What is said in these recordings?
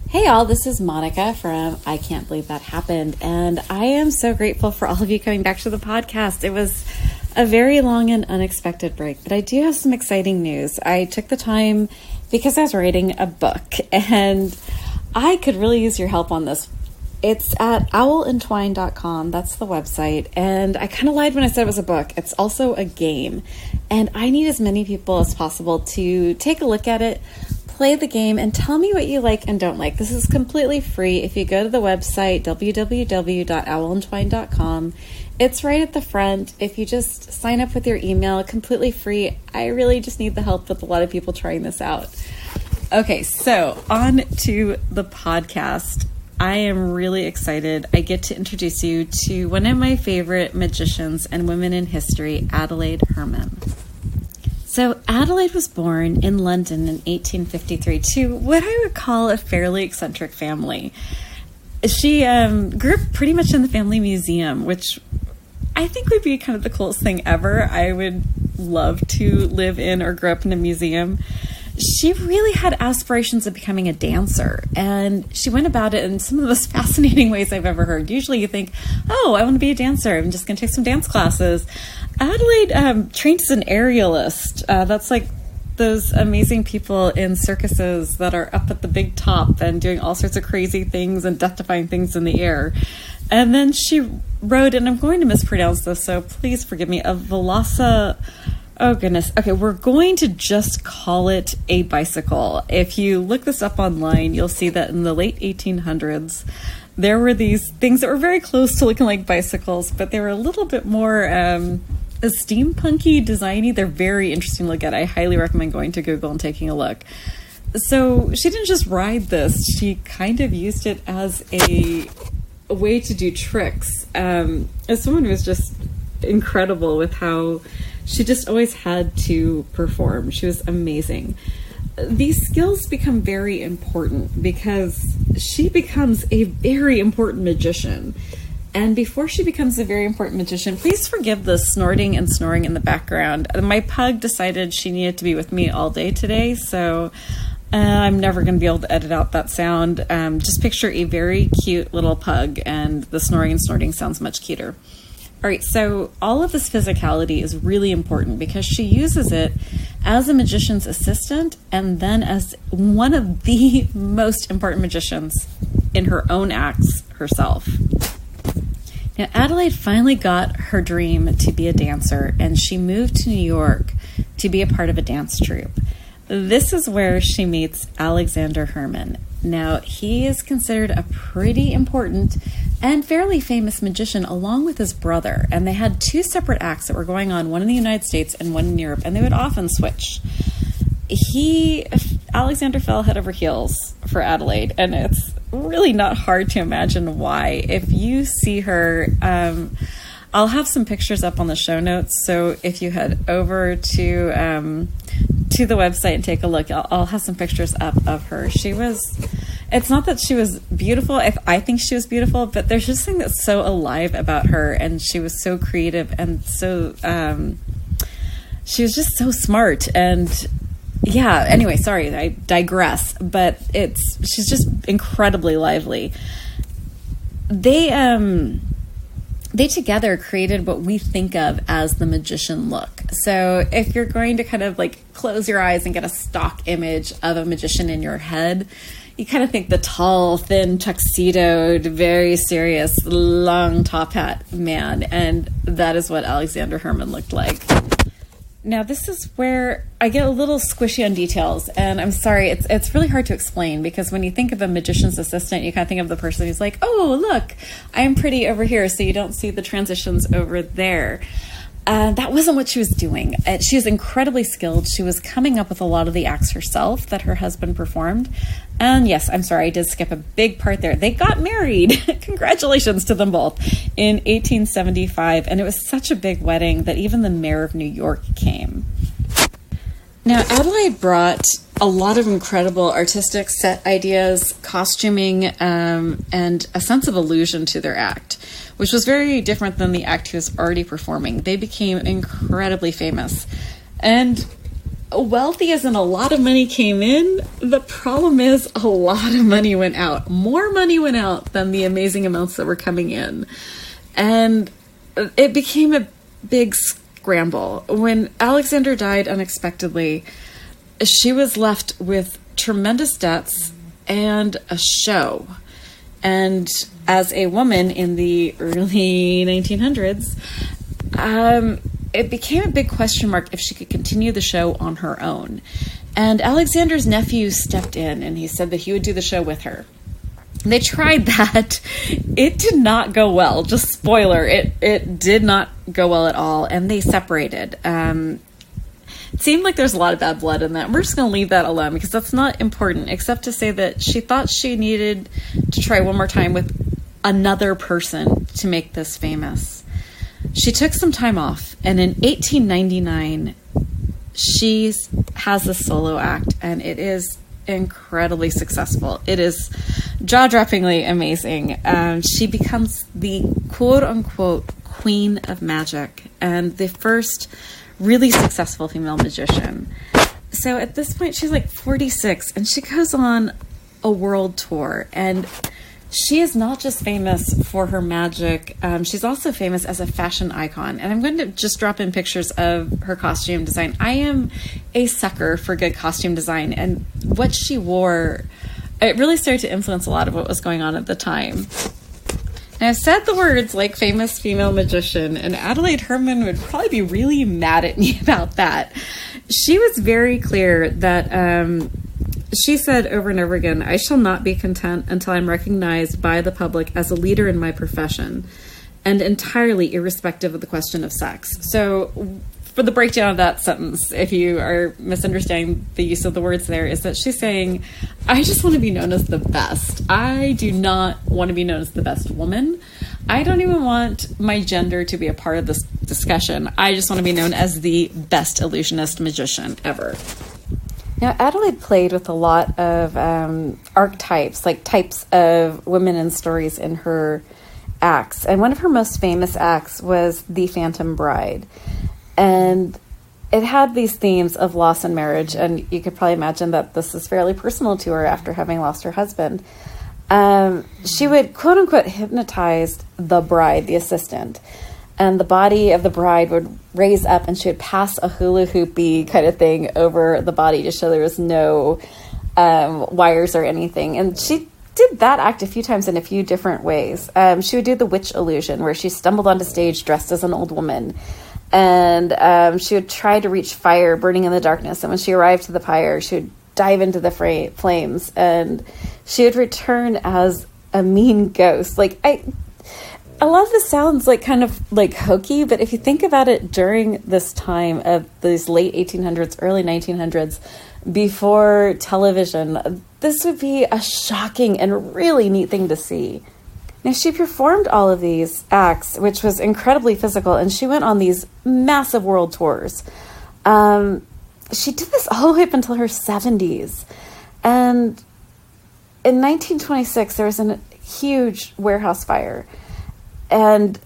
Hey all, this is Monica from I Can't Believe That Happened, and I am so grateful for all of you coming back to the podcast. It was a very long and unexpected break, but I do have some exciting news. I took the time because I was writing a book, and I could really use your help on this. It's at owlentwine.com. That's the website. And I kind of lied when I said it was a book. It's also a game. And I need as many people as possible to take a look at it, play the game, and tell me what you like and don't like. This is completely free. If you go to the website, www.owlentwine.com, it's right at the front. If you just sign up with your email, completely free. I really just need the help with a lot of people trying this out. Okay, so on to the podcast. I am really excited. I get to introduce you to one of my favorite magicians and women in history, Adelaide Hermann. So Adelaide was born in London in 1853 to what I would call a fairly eccentric family. She grew up pretty much in the family museum, which I think would be kind of the coolest thing ever. I would love to live in or grow up in a museum. She really had aspirations of becoming a dancer, and she went about it in some of the most fascinating ways I've ever heard. Usually you think, oh, I want to be a dancer. I'm just going to take some dance classes. Adelaide trained as an aerialist. That's like those amazing people in circuses that are up at the big top and doing all sorts of crazy things and death-defying things in the air. And then she rode, and I'm going to mispronounce this, so please forgive me, a Velosa... Oh, goodness. Okay, we're going to just call it a bicycle. If you look this up online, you'll see that in the late 1800s, there were these things that were very close to looking like bicycles, but they were a little bit more steampunky, designy. They're very interesting to look at. I highly recommend going to Google and taking a look. So she didn't just ride this. She kind of used it as a way to do tricks. As someone who was just incredible with how she just always had to perform. She was amazing. These skills become very important because she becomes a very important magician. And before she becomes a very important magician, please forgive the snorting and snoring in the background. My pug decided she needed to be with me all day today, so I'm never going to be able to edit out that sound. Just picture a very cute little pug, and the snoring and snorting sounds much cuter. All right, so all of this physicality is really important because she uses it as a magician's assistant and then as one of the most important magicians in her own acts herself. Now, Adelaide finally got her dream to be a dancer, and she moved to New York to be a part of a dance troupe. This is where she meets Alexander Hermann. Now, he is considered a pretty important and fairly famous magician along with his brother, and they had two separate acts that were going on, one in the United States and one in Europe, and they would often switch. Alexander fell head over heels for Adelaide, and it's really not hard to imagine why. If you see her, I'll have some pictures up on the show notes, so if you head over to the website and take a look, I'll have some pictures up of her. It's not that she was beautiful. I think she was beautiful, but there's just something that's so alive about her, and she was so creative and so, she was just so smart. And yeah, anyway, sorry, I digress, but she's just incredibly lively. They together created what we think of as the magician look. So if you're going to kind of like close your eyes and get a stock image of a magician in your head, you kind of think the tall, thin, tuxedoed, very serious, long top hat man. And that is what Alexander Hermann looked like. Now, this is where I get a little squishy on details, and I'm sorry, it's really hard to explain, because when you think of a magician's assistant, you kind of think of the person who's like, oh, look, I'm pretty over here, so you don't see the transitions over there. That wasn't what she was doing. She was incredibly skilled. She was coming up with a lot of the acts herself that her husband performed. And yes, I'm sorry, I did skip a big part there. They got married. Congratulations to them both in 1875. And it was such a big wedding that even the mayor of New York came. Now, Adelaide brought a lot of incredible artistic set ideas, costuming, and a sense of illusion to their act, which was very different than the act he was already performing. They became incredibly famous. And wealthy as in a lot of money came in. The problem is a lot of money went out. More money went out than the amazing amounts that were coming in. And it became a big scramble. When Alexander died unexpectedly, she was left with tremendous debts and a show. And as a woman in the early 1900s, it became a big question mark if she could continue the show on her own. And Alexander's nephew stepped in and he said that he would do the show with her. They tried that. It did not go well. Just spoiler, it did not go well at all. And they separated. It seemed like there's a lot of bad blood in that. We're just going to leave that alone because that's not important, except to say that she thought she needed to try one more time with another person to make this famous. She took some time off, and in 1899, she has a solo act, and it is incredibly successful. It is jaw-droppingly amazing. She becomes the quote-unquote queen of magic, and the first really successful female magician. So at this point, she's like 46, and she goes on a world tour, and she is not just famous for her magic. She's also famous as a fashion icon. And I'm going to just drop in pictures of her costume design. I am a sucker for good costume design. And what she wore, it really started to influence a lot of what was going on at the time. Now, I've said the words like famous female magician, and Adelaide Hermann would probably be really mad at me about that. She was very clear that she said over and over again, "I shall not be content until I'm recognized by the public as a leader in my profession, and entirely irrespective of the question of sex." So for the breakdown of that sentence, if you are misunderstanding the use of the words there, is that she's saying, I just want to be known as the best. I do not want to be known as the best woman. I don't even want my gender to be a part of this discussion. I just want to be known as the best illusionist magician ever. Now, Adelaide played with a lot of archetypes, like types of women in stories in her acts. And one of her most famous acts was The Phantom Bride. And it had these themes of loss and marriage. And you could probably imagine that this is fairly personal to her after having lost her husband. She would, quote unquote, hypnotize the bride, the assistant. And the body of the bride would raise up and she would pass a hula hoopy kind of thing over the body to show there was no wires or anything. And she did that act a few times in a few different ways. She would do the witch illusion where she stumbled onto stage dressed as an old woman. And she would try to reach fire burning in the darkness. And when she arrived to the pyre, she would dive into the flames. And she would return as a mean ghost. Like, a lot of this sounds like kind of like hokey, but if you think about it during this time of these late 1800s, early 1900s, before television, this would be a shocking and really neat thing to see. Now, she performed all of these acts, which was incredibly physical, and she went on these massive world tours. She did this all the way up until her 70s. And in 1926, there was a huge warehouse fire. And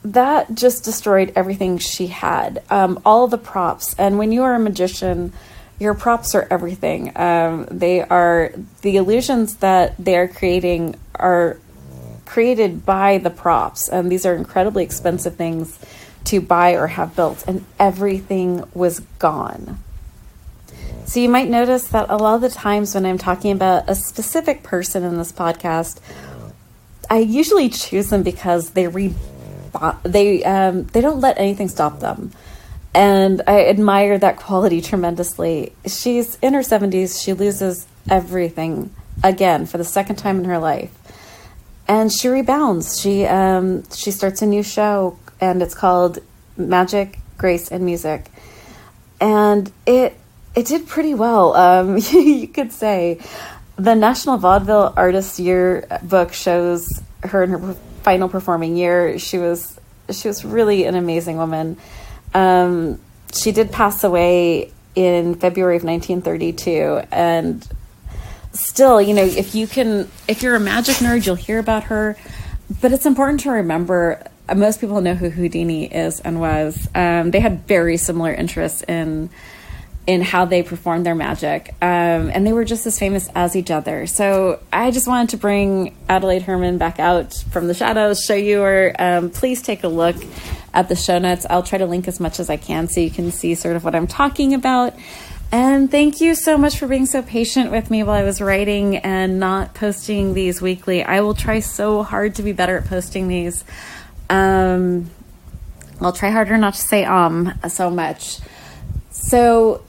that just destroyed everything she had, all the props. And when you are a magician, your props are everything. They are the illusions that they are created by the props. And these are incredibly expensive things to buy or have built. And everything was gone. So you might notice that a lot of the times when I'm talking about a specific person in this podcast, I usually choose them because they don't let anything stop them. And I admire that quality tremendously. She's in her 70s. She loses everything again for the second time in her life. And she rebounds. She starts a new show, and it's called Magic, Grace, and Music. And it did pretty well, you could say. The National Vaudeville Artists Yearbook shows her in her final performing year. She was really an amazing woman. She did pass away in February of 1932, and still, if you're a magic nerd, you'll hear about her. But it's important to remember, most people know who Houdini is and was. They had very similar interests in in how they performed their magic. And they were just as famous as each other. So I just wanted to bring Adelaide Hermann back out from the shadows, show you her. Please take a look at the show notes. I'll try to link as much as I can so you can see sort of what I'm talking about. And thank you so much for being so patient with me while I was writing and not posting these weekly. I will try so hard to be better at posting these. I'll try harder not to say so much. So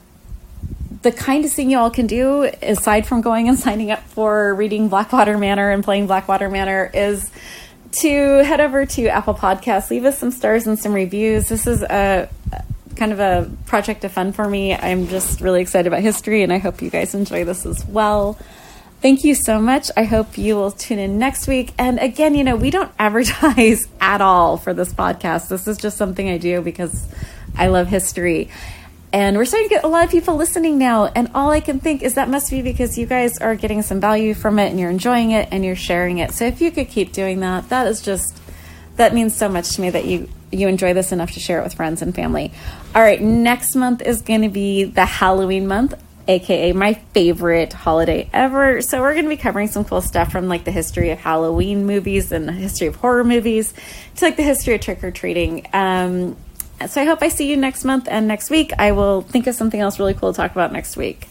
the kindest thing you all can do, aside from going and signing up for reading Blackwater Manor and playing Blackwater Manor, is to head over to Apple Podcasts, leave us some stars and some reviews. This is a kind of a project of fun for me. I'm just really excited about history, and I hope you guys enjoy this as well. Thank you so much. I hope you will tune in next week. And again, we don't advertise at all for this podcast. This is just something I do because I love history. And we're starting to get a lot of people listening now. And all I can think is that must be because you guys are getting some value from it and you're enjoying it and you're sharing it. So if you could keep doing that, that means so much to me that you enjoy this enough to share it with friends and family. All right, next month is going to be the Halloween month, aka my favorite holiday ever. So we're going to be covering some cool stuff from like the history of Halloween movies and the history of horror movies to like the history of trick-or-treating. So I hope I see you next month, and next week I will think of something else really cool to talk about next week.